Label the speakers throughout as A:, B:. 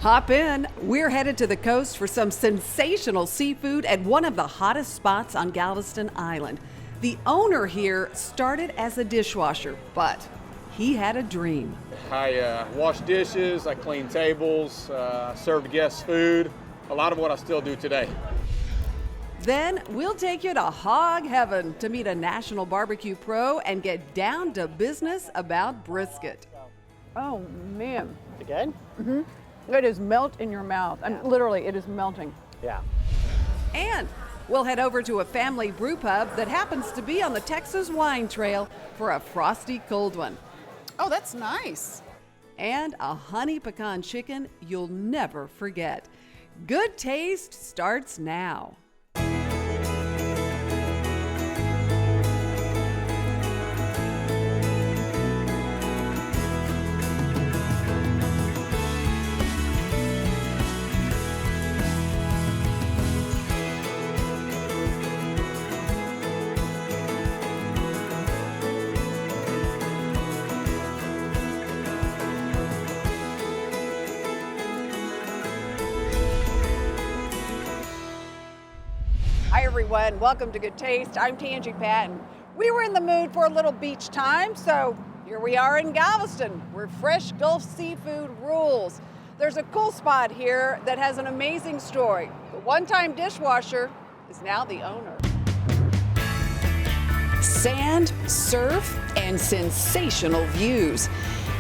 A: Hop in. We're headed to the coast for some sensational seafood at one of the hottest spots on Galveston Island. The owner here started as a dishwasher, but he had a dream.
B: I wash dishes, I clean tables, served guests food, a lot of what I still do today.
A: Then we'll take you to hog heaven to meet a national barbecue pro and get down to business about brisket.
C: Oh man.
D: Again?
C: Mm-hmm. It is melt in your mouth. And literally, it is melting.
D: Yeah.
A: And we'll head over to a family brew pub that happens to be on the Texas Wine Trail for a frosty cold one.
E: Oh, that's nice.
A: And a honey pecan chicken you'll never forget. Good Taste starts now.
C: Hi everyone, welcome to Good Taste. I'm Tanji Patton. We were in the mood for a little beach time, so here we are in Galveston, where fresh Gulf seafood rules. There's a cool spot here that has an amazing story. The one-time dishwasher is now the owner.
A: Sand, surf, and sensational views.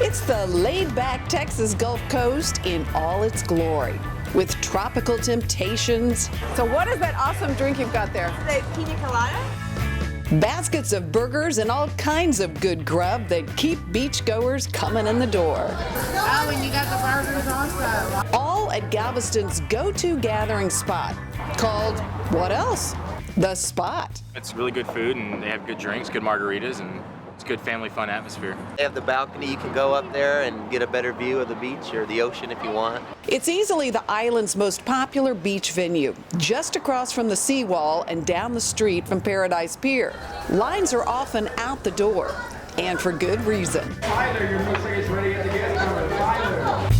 A: It's the laid-back Texas Gulf Coast in all its glory, with tropical temptations.
C: So what is that awesome drink you've got there?
E: The pina colada?
A: Baskets of burgers and all kinds of good grub that keep beachgoers coming in the door.
E: Oh, and you got the burgers also.
A: All at Galveston's go-to gathering spot, called what else? The Spot.
F: It's really good food, and they have good drinks, good margaritas, and it's good family fun atmosphere.
D: They have the balcony. You can go up there and get a better view of the beach or the ocean if you want.
A: It's easily the island's most popular beach venue, just across from the seawall and down the street from Paradise Pier. Lines are often out the door, and for good reason.
B: Tyler, your milkshake is ready at the guest counter. Tyler.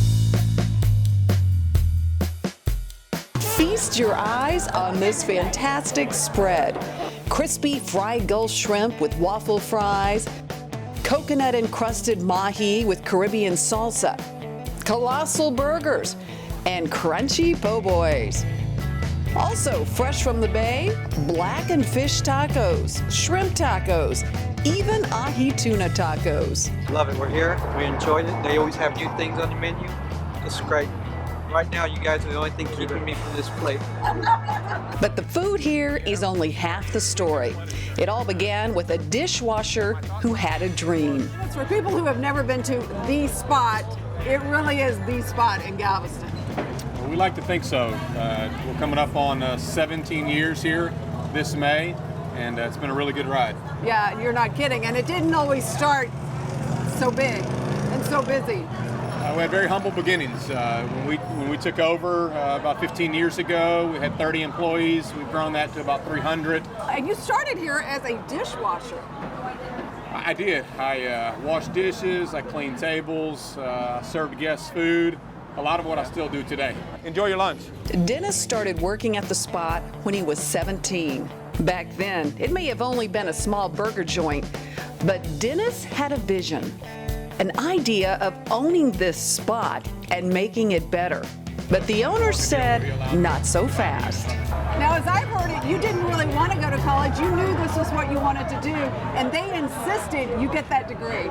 A: Feast your eyes on this fantastic spread. Crispy fried Gulf shrimp with waffle fries, coconut-encrusted mahi with Caribbean salsa, colossal burgers, and crunchy po' boys. Also fresh from the bay, blackened fish tacos, shrimp tacos, even ahi tuna tacos.
G: Love it. We're here. We enjoyed it. They always have new things on the menu. It's great. Right now, you guys are the only thing keeping me from this plate.
A: But the food here is only half the story. It all began with a dishwasher who had a dream.
C: For people who have never been to the spot, it really is the spot in Galveston.
B: Well, we like to think so. We're coming up on 17 years here this May, and it's been a really good ride.
C: Yeah, you're not kidding. And it didn't always start so big and so busy.
B: We had very humble beginnings. When we took over about 15 years ago, we had 30 employees. We've grown that to about 300.
C: And you started here as a dishwasher.
B: I did. I washed dishes, I cleaned tables, served guests food, a lot of what I still do today. Enjoy your lunch.
A: Dennis started working at the Spot when he was 17. Back then, it may have only been a small burger joint, but Dennis had a vision. An idea of owning this spot and making it better. But the owner said, not so fast.
C: Now, as I've heard it, you didn't really want to go to college. You knew this was what you wanted to do, and they insisted you get that degree.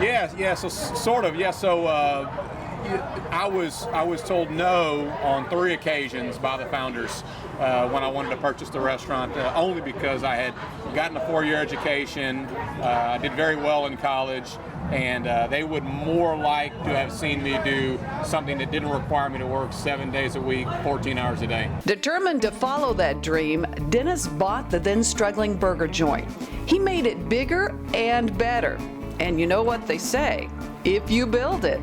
B: Yeah, so sort of, yeah. So I was told no on 3 occasions by the founders when I wanted to purchase the restaurant, only because I had gotten a 4-year education, I did very well in college, and they would more like to have seen me do something that didn't require me to work 7 days a week, 14 hours a day.
A: Determined to follow that dream, Dennis bought the then struggling burger joint. He made it bigger and better. And you know what they say, if you build it.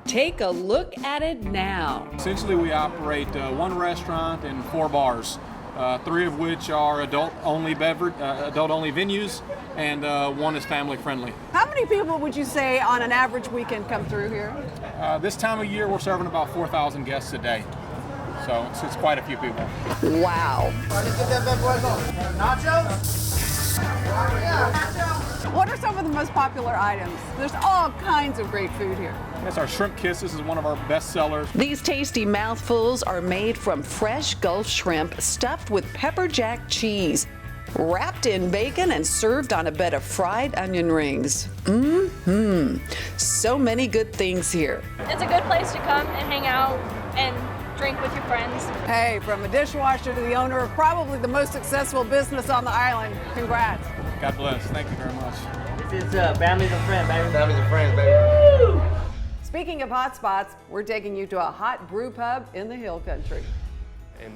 A: Take a look at it now.
B: Essentially, we operate 1 restaurant and 4 bars. 3 of which are adult-only venues, and 1 is family-friendly.
C: How many people would you say on an average weekend come through here?
B: This time of year, we're serving about 4,000 guests a day, so it's quite a few people.
A: Wow.
C: What are some of the most popular items? There's all kinds of great food here.
B: Yes, our shrimp kisses is one of our best sellers.
A: These tasty mouthfuls are made from fresh Gulf shrimp stuffed with pepper jack cheese, wrapped in bacon and served on a bed of fried onion rings. So many good things here.
H: It's a good place to come and hang out and drink with your friends.
C: Hey, from a dishwasher to the owner of probably the most successful business on the island, congrats.
B: God bless. Thank you very much.
I: This is families and friends, baby.
D: Families and friends, baby.
C: Speaking of hot spots, we're taking you to a hot brew pub in the Hill Country.
J: And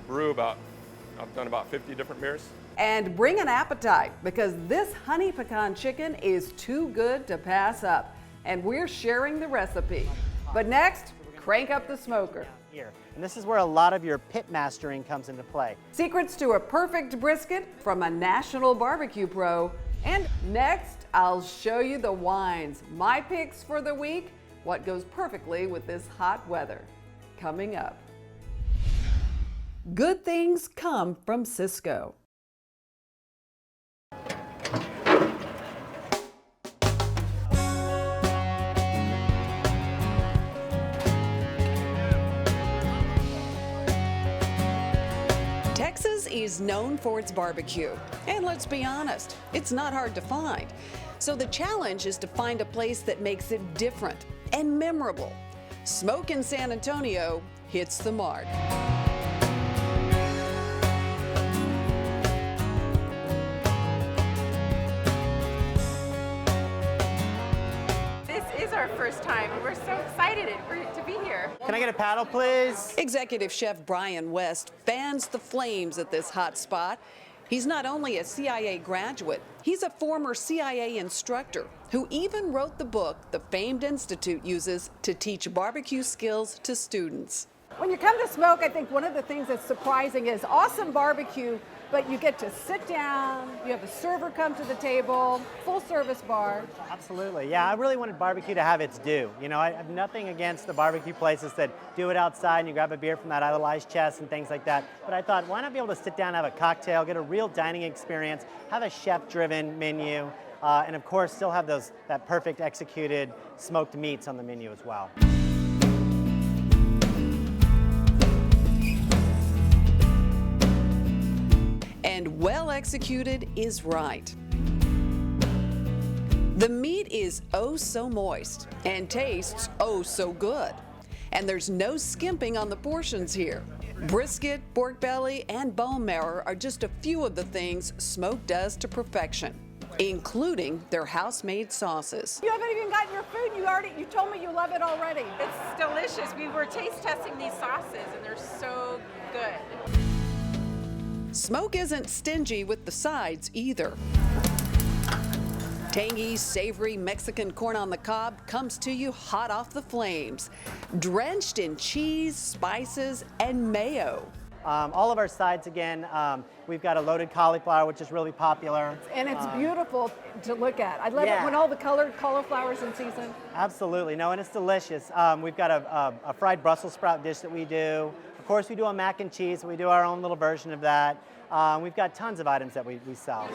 J: I've done about 50 different beers.
C: And bring an appetite, because this honey pecan chicken is too good to pass up. And we're sharing the recipe. But next, crank up the smoker.
I: Here. And this is where a lot of your pit mastering comes into play.
C: Secrets to a perfect brisket from a national barbecue pro. And next, I'll show you the wines. My picks for the week, what goes perfectly with this hot weather. Coming up. Good things come from Cisco. Texas is known for its barbecue, and let's be honest, it's not hard to find. So the challenge is to find a place that makes it different and memorable. Smoke in San Antonio hits the mark.
E: This is our first time. We're so excited to be here.
I: Can I get a paddle, please?
A: Executive Chef Brian West fans the flames at this hot spot. He's not only a CIA graduate, he's a former CIA instructor who even wrote the book the famed institute uses to teach barbecue skills to students.
C: When you come to smoke, I think one of the things that's surprising is awesome barbecue, but you get to sit down, you have a server come to the table, full service bar.
I: Absolutely. Yeah, I really wanted barbecue to have its due. You know, I have nothing against the barbecue places that do it outside and you grab a beer from that idolized chest and things like that. But I thought, why not be able to sit down, have a cocktail, get a real dining experience, have a chef-driven menu, and of course still have that perfect executed smoked meats on the menu as well.
A: And well executed is right. The meat is oh so moist and tastes oh so good. And there's no skimping on the portions here. Brisket, pork belly, and bone marrow are just a few of the things Smoke does to perfection, including their house-made sauces.
C: You haven't even gotten your food. You told me you love it already.
E: It's delicious. We were taste testing these sauces and they're so good.
A: Smoke isn't stingy with the sides either. Tangy, savory Mexican corn on the cob comes to you hot off the flames, drenched in cheese, spices, and mayo.
I: All of our sides, again, we've got a loaded cauliflower, which is really popular.
C: And it's beautiful to look at. I love it when all the colored cauliflower's in season.
I: Absolutely. No, and it's delicious. We've got a fried Brussels sprout dish that we do. Of course, we do a mac and cheese, so we do our own little version of that. We've got tons of items that we sell.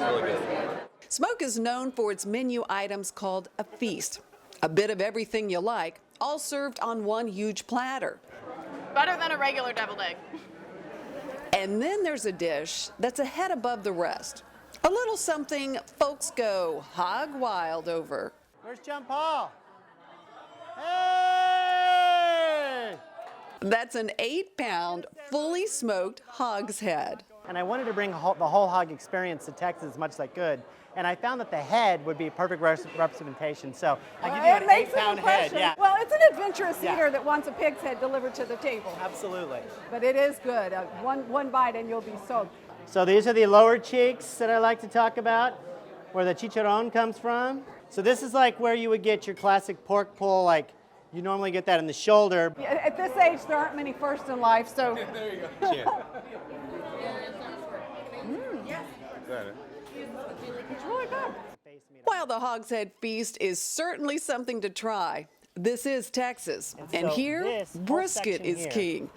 A: Smoke is known for its menu items called a feast. A bit of everything you like, all served on one huge platter.
E: Better than a regular deviled egg.
A: And then there's a dish that's a head above the rest. A little something folks go hog wild over.
I: Where's John Paul? Hey!
A: That's an 8-pound, fully smoked hog's head.
I: And I wanted to bring the whole hog experience to Texas as much as I could. And I found that the head would be a perfect representation. So I give you an 8-pound head. Yeah.
C: Well, it's an adventurous eater that wants a pig's head delivered to the table.
I: Absolutely.
C: But it is good. One bite and you'll be soaked.
I: So these are the lower cheeks that I like to talk about, where the chicharron comes from. So this is like where you would get your classic pork pull, like you normally get that in the shoulder.
C: Yeah, at this age, there aren't many firsts in life, so.
I: There you go. Cheers.
C: It's really good.
A: While the Hogshead Feast is certainly something to try, this is Texas, and
I: so
A: here,
I: this whole
A: brisket
I: section
A: is
I: here-
A: king.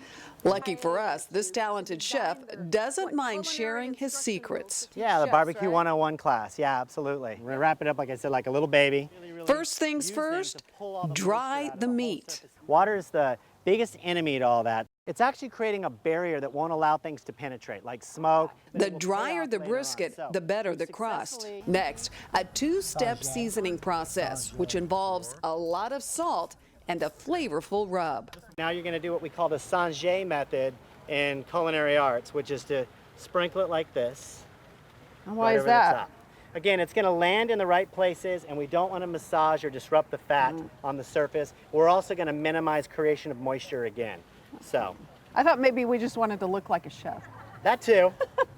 A: Lucky for us, this talented chef doesn't mind sharing his secrets.
I: Yeah, the
C: Chefs,
I: barbecue
C: right?
I: 101 class. Yeah, absolutely. We're gonna wrap it up, like I said, like a little baby.
A: First things first, dry the meat.
I: Water is the biggest enemy to all that. It's actually creating a barrier that won't allow things to penetrate, like smoke. that
A: The
I: it will put
A: drier
I: out
A: the
I: later on.
A: brisket,
I: So,
A: the better the crust. Next, a two-step seasoning process, which involves a lot of salt and a flavorful rub.
I: now you're gonna do what we call the Tanji method in culinary arts, which is to sprinkle it like this.
C: And why
I: right
C: is
I: over the
C: that?
I: top. Again, it's gonna land in the right places, and we don't wanna massage or disrupt the fat on the surface. We're also gonna minimize creation of moisture again. So,
C: I thought maybe we just wanted to look like a chef.
I: that too.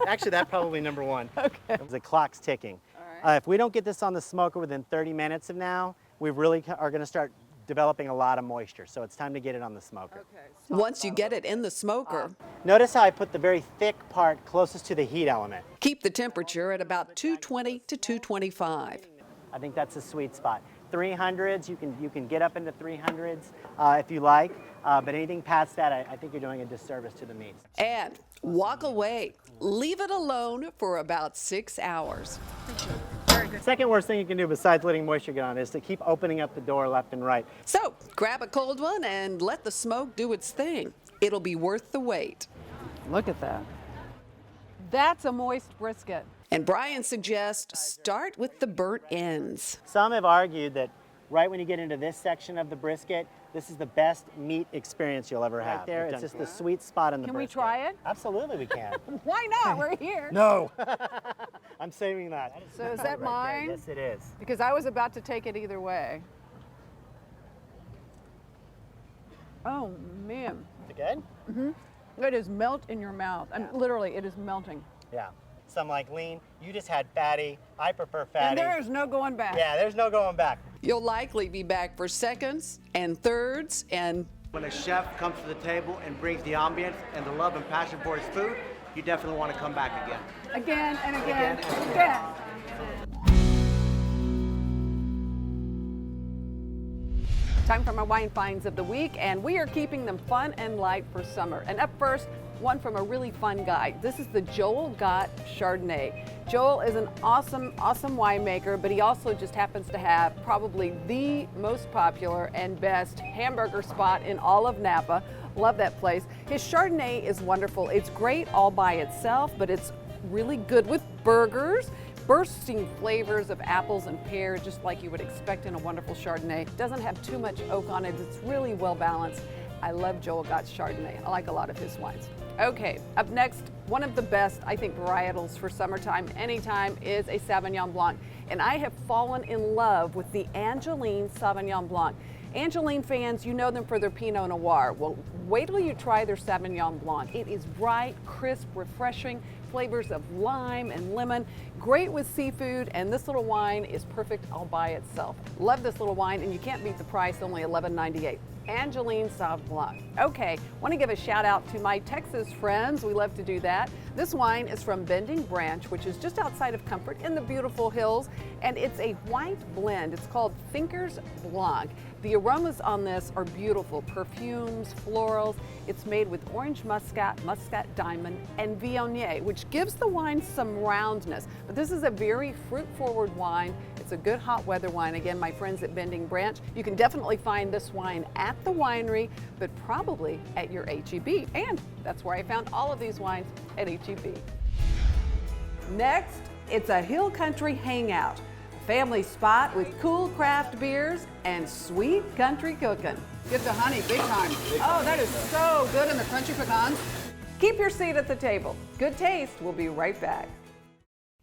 I: Actually, that's probably number one. Okay. The clock's ticking. If we don't get this on the smoker within 30 minutes of now, we really are gonna start developing a lot of moisture. So it's time to get it on the smoker.
A: Once you get it in the smoker,
I: Notice how I put the very thick part closest to the heat element.
A: keep the temperature at about 220 to 225.
I: I think that's a sweet spot. 300s, you can get up into 300s if you like, but anything past that, I think you're doing a disservice to the meat.
A: And walk away. Leave it alone for about 6 hours.
I: Second worst thing you can do besides letting moisture get on is to keep opening up the door left and right.
A: So grab a cold one and let the smoke do its thing. It'll be worth the wait.
C: Look at that. That's a moist brisket.
A: And Brian suggests start with the burnt ends.
I: Some have argued that right when you get into this section of the brisket, this is the best meat experience you'll ever have. Right there, it's just the sweet spot in the
C: Can we
I: brisket.
C: try it?
I: Absolutely we can.
C: Why not? We're here.
I: No. I'm saving that.
C: So is that mine?
I: Yes, it is.
C: Because I was about to take it either way. Oh, man.
I: Is it good?
C: It is melt in your mouth. Literally, it is melting.
I: Yeah. Some like lean. You just had fatty. I prefer fatty.
C: And there is no going back.
I: Yeah, there's no going back.
A: You'll likely be back for seconds and thirds and
K: When a chef comes to the table and brings the ambience and the love and passion for his food, you definitely want to come back again.
C: Again and again
K: Again and
C: and again. Time for my wine finds of the week, and we are keeping them fun and light for summer. And up first, one from a really fun guy. This is the Joel Gott Chardonnay. Joel is an awesome winemaker, but he also just happens to have probably the most popular and best hamburger spot in all of Napa. Love that place. His Chardonnay is wonderful. It's great all by itself, but it's really good with burgers. Bursting flavors of apples and pears, just like you would expect in a wonderful Chardonnay. Doesn't have too much oak on it. It's really well balanced. I love Joel Gott's Chardonnay. I like a lot of his wines. Okay, up next, one of the best, I think, varietals for summertime, anytime, is a Sauvignon Blanc. And I have fallen in love with the Angeline Sauvignon Blanc. Angeline fans, you know them for their Pinot Noir. Well, wait till you try their Sauvignon Blanc. It is bright, crisp, refreshing, flavors of lime and lemon, great with seafood, and this little wine is perfect all by itself. Love this little wine, and you can't beat the price, only $11.98. Angeline Sauv Blanc. Okay, want to give a shout out to my Texas friends. We love to do that. This wine is from Bending Branch, which is just outside of Comfort in the beautiful hills, and it's a white blend. It's called Thinker's Blanc. The aromas on this are beautiful, perfumes, florals. It's made with orange muscat, muscat diamond, and Viognier, which gives the wine some roundness. But this is a very fruit-forward wine. It's a good hot weather wine. Again, my friends at Bending Branch. You can definitely find this wine at the winery, but probably at your H-E-B. And that's where I found all of these wines, at H-E-B. Next, it's a Hill Country Hangout. Family spot with cool craft beers and sweet country cooking. Get the honey big time. Oh, that is so good in the crunchy pecans. Keep your seat at the table. Good Taste will be right back.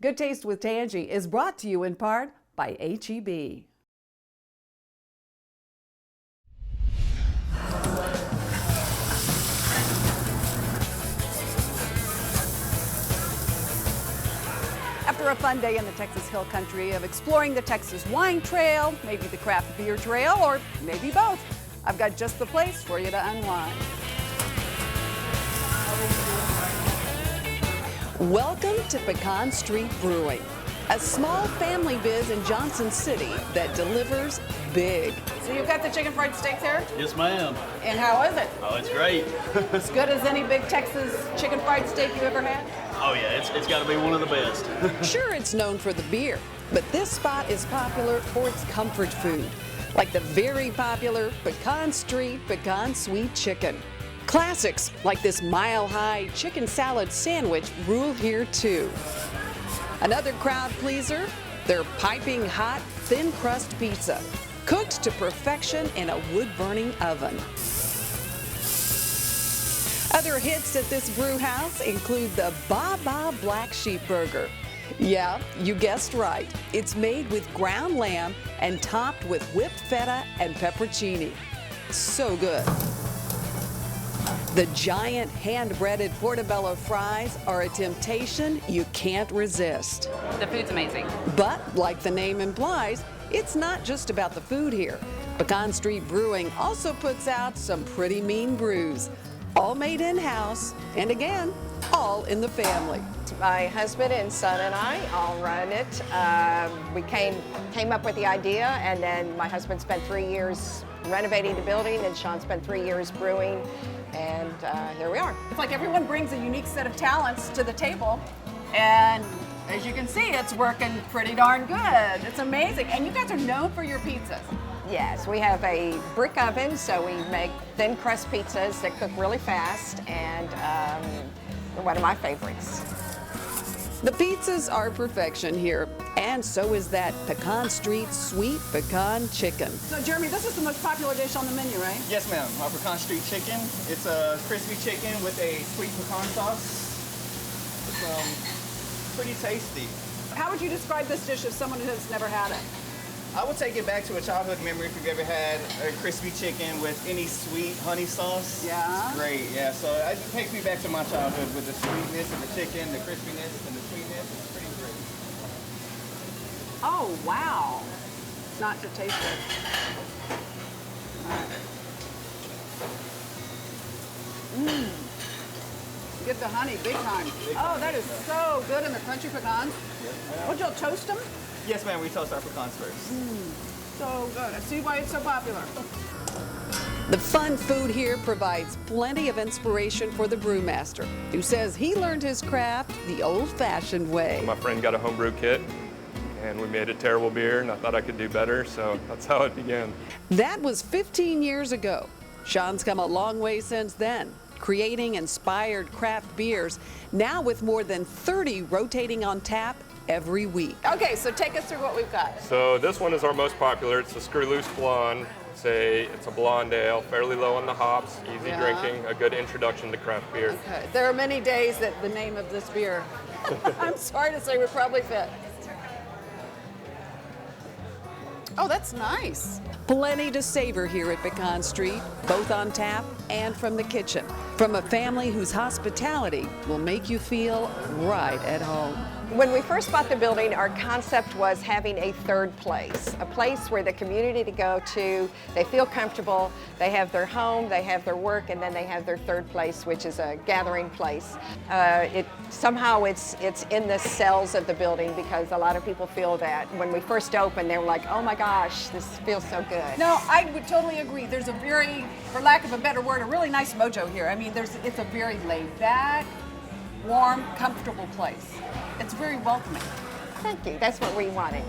C: Good Taste with Tanji is brought to you in part by H-E-B. After a fun day in the Texas Hill Country of exploring the Texas wine trail, maybe the craft beer trail, or maybe both, I've got just the place for you to unwind.
A: Welcome to Pecan Street Brewing, a small family biz in Johnson City that delivers big.
C: So you've got the chicken fried steak there?
L: Yes, ma'am.
C: And how is it?
L: Oh, it's great.
C: As good as any big Texas chicken fried steak you ever had?
L: Oh, yeah, it's got to be one of the best.
A: Sure, it's known for the beer, but this spot is popular for its comfort food, like the very popular Pecan Street Pecan Sweet Chicken. Classics like this mile-high chicken salad sandwich rule here too. Another crowd pleaser, their piping hot, thin crust pizza, cooked to perfection in a wood-burning oven. Other hits at this brew house include the Ba Black Sheep Burger. Yeah, you guessed right. It's made with ground lamb and topped with whipped feta and pepperoncini. So good. The giant hand-breaded portobello fries are a temptation you can't resist.
E: The food's amazing.
A: But, like the name implies, it's not just about the food here. Pecan Street Brewing also puts out some pretty mean brews, all made in-house, and again, all in the family.
M: My husband and son and I all run it. We came up with the idea, and then my husband spent 3 years renovating the building, and Sean spent 3 years brewing, and here we are.
C: It's like everyone brings a unique set of talents to the table, and as you can see, it's working pretty darn good. It's amazing. And you guys are known for your pizzas.
M: Yes, we have a brick oven, so we make thin crust pizzas that cook really fast, and they're one of my favorites.
A: The pizzas are perfection here, and so is that Pecan Street Sweet Pecan Chicken.
C: So Jeremy, this is the most popular dish on the menu, right?
N: Yes, ma'am. Our Pecan Street Chicken. It's a crispy chicken with a sweet pecan sauce. It's pretty tasty.
C: How would you describe this dish if someone has never had it?
N: I would take it back to a childhood memory if you've ever had a crispy chicken with any sweet honey sauce.
C: Yeah.
N: It's great, yeah. So it takes me back to my childhood with the sweetness of the chicken, the crispiness and the sweetness. It's pretty great.
C: Oh, wow. Not to taste it. Mmm. Get the honey big time. Oh, that is so good in the crunchy pecans. Would y'all toast them?
N: Yes, ma'am. We toast our pecans first.
C: So good. I see why it's so popular.
A: The fun food here provides plenty of inspiration for the brewmaster, who says he learned his craft the old-fashioned way.
J: My friend got a homebrew kit, and we made a terrible beer, and I thought I could do better, so that's how it began.
A: That was 15 years ago. Sean's come a long way since then, creating inspired craft beers, now with more than 30 rotating on tap every week.
C: Okay, so take us through what we've got.
J: So this one is our most popular. It's the Screw Loose Blonde. It's a blonde ale, fairly low on the hops, easy drinking, a good introduction to craft beer.
C: Okay. There are many days that the name of this beer, I'm sorry to say, would probably fit. Oh, that's nice.
A: Plenty to savor here at Pecan Street, both on tap and from the kitchen. From a family whose hospitality will make you feel right at home.
M: When we first bought the building, our concept was having a third place, a place where the community to go to, they feel comfortable, they have their home, they have their work, and then they have their third place, which is a gathering place. Somehow it's in the cells of the building, because a lot of people feel that when we first opened, they were like, oh my gosh, this feels so good.
C: No, I would totally agree. There's a very, for lack of a better word, a really nice mojo here. I mean, it's a very laid back, warm, comfortable place. It's very welcoming.
M: Thank you. That's what we wanted.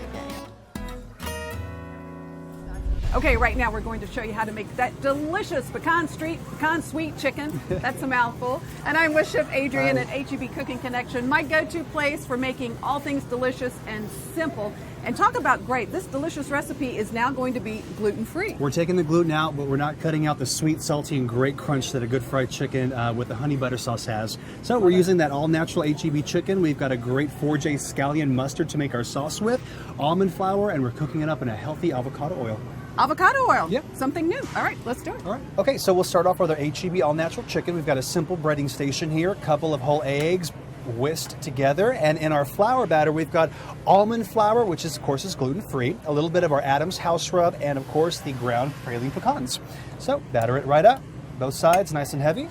C: Okay, right now we're going to show you how to make that delicious Pecan Street Pecan Sweet Chicken. That's a mouthful. And I'm with Chef Adrian at HEB Cooking Connection, my go-to place for making all things delicious and simple. And talk about great. This delicious recipe is now going to be gluten-free.
O: We're taking the gluten out, but we're not cutting out the sweet, salty, and great crunch that a good fried chicken with the honey butter sauce has. So we're using that all-natural HEB chicken. We've got a great 4J scallion mustard to make our sauce with, almond flour, and we're cooking it up in a healthy avocado oil.
C: Avocado oil.
O: Yep.
C: Something new. All right, let's do it.
O: All right. Okay, so we'll start off with our HEB all-natural chicken. We've got a simple breading station here, a couple of whole eggs, whisked together, and in our flour batter we've got almond flour, which is, of course, is gluten-free, a little bit of our Adams house rub, and of course the ground praline pecans. So batter it right up, both sides nice and heavy.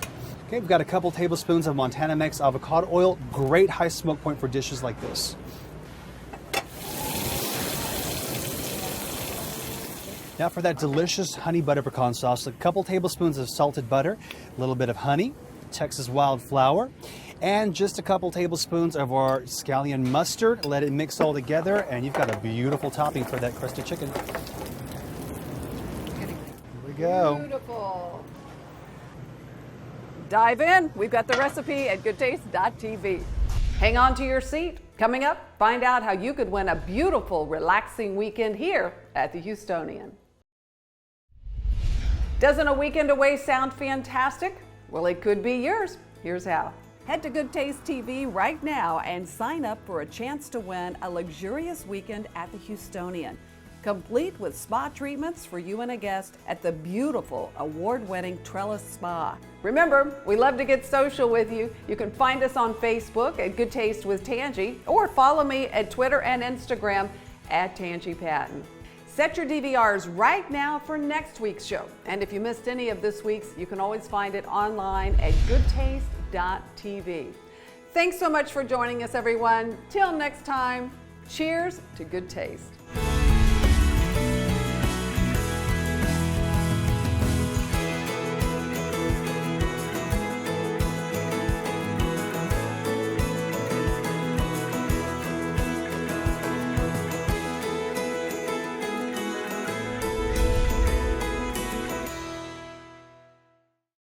O: Okay, we've got a couple tablespoons of Montana Mix avocado oil. Great high smoke point for dishes like this. Now for that delicious honey butter pecan sauce, a couple tablespoons of salted butter, a little bit of honey, Texas wild flour, and just a couple tablespoons of our scallion mustard. Let it mix all together, and you've got a beautiful topping for that crusty chicken. Here we go.
C: Beautiful. Dive in. We've got the recipe at goodtaste.tv. Hang on to your seat. Coming up, find out how you could win a beautiful, relaxing weekend here at the Houstonian. Doesn't a weekend away sound fantastic? Well, it could be yours. Here's how. Head to Good Taste TV right now and sign up for a chance to win a luxurious weekend at the Houstonian, complete with spa treatments for you and a guest at the beautiful, award-winning Trellis Spa. Remember, we love to get social with you. You can find us on Facebook at Good Taste with Tanji, or follow me at Twitter and Instagram at Tanji Patton. Set your DVRs right now for next week's show. And if you missed any of this week's, you can always find it online at goodtaste.tv. Thanks so much for joining us, everyone. Till next time, cheers to good taste.